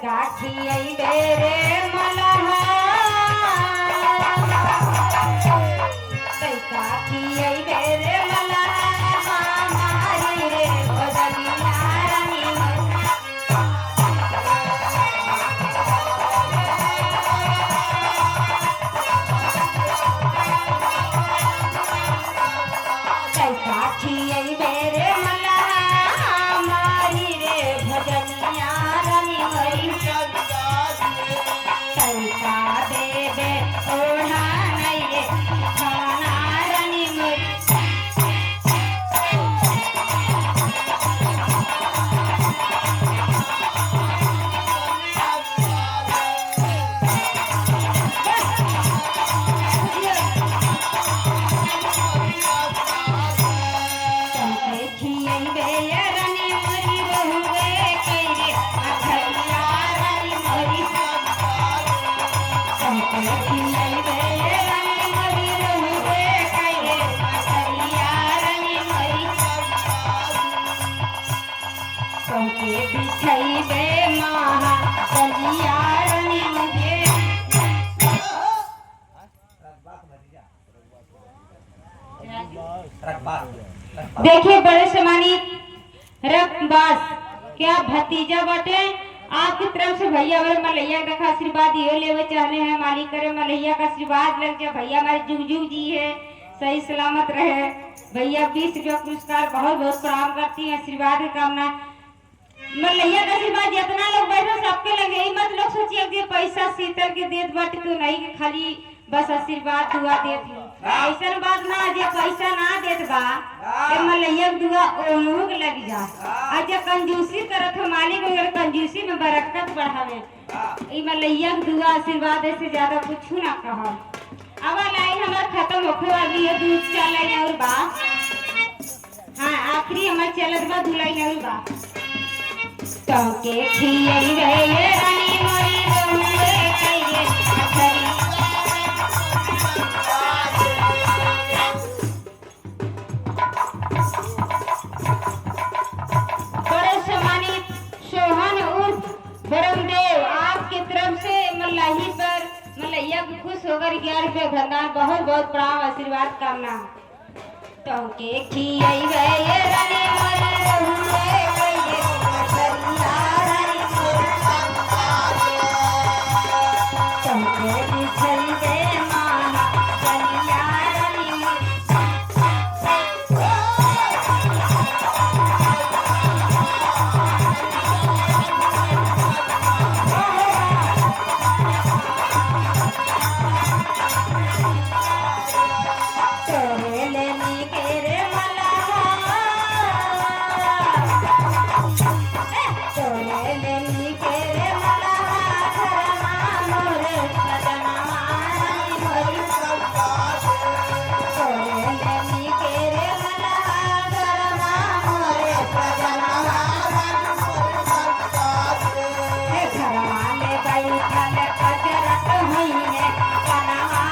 काठी बेरे मलहा काठी बेरे मलहा मारी रे भजनिया रानी काठी बेरे मलहा मारी रे भजनिया रानी मरी चलता देवे ओढ़ा नहीं रे खाना रानी मरी देखिए बड़े सम्मानित रकबास क्या भतीजा बटे आपकी तरफ से भैया और मलैया का आशीर्वाद ये लेवे चाहने हैं मालिक करे मलैया का आशीर्वाद लग जाए भैया हमारे जुगजुग जी है सही सलामत रहे भैया 20 रुपया पुरस्कार बहुत बहुत प्रणाम करती है आशीर्वाद की कामना मलैया का आशीर्वाद जितना लोग बैठे सबके लगे यही मत लोग सोचिए कि पैसा शीतल के देत बाटे तो नहीं कि खाली बस आशीर्वाद दुआ देत ऐसा बात ना जे पैसा ना देत बा के मलैया दुआ ओनहु के लग जा आज कंजूसी करत है मालिक अगर कंजूसी में बरकत बढ़ावे ई मलैया दुआ आशीर्वाद से ज्यादा कुछ ना कहो अब लाइन हमार खत्म होखे वाली है दूध चले और बा हां आखिरी हमार चलत बा दुलाई और बा तो के खियई रे रानी मोरी रोए कइए अखरी ब्रह्मदेव आपकी तरफ से मल्लाही पर मलैया खुश होकर 11 रुपये भंडार बहुत बहुत प्रणाम आशीर्वाद कामना तो के खियई रे रानी मोरी रोए कइए अखरिया रानी चमके बिछई दे मां चलिया रानी कजरत हुई है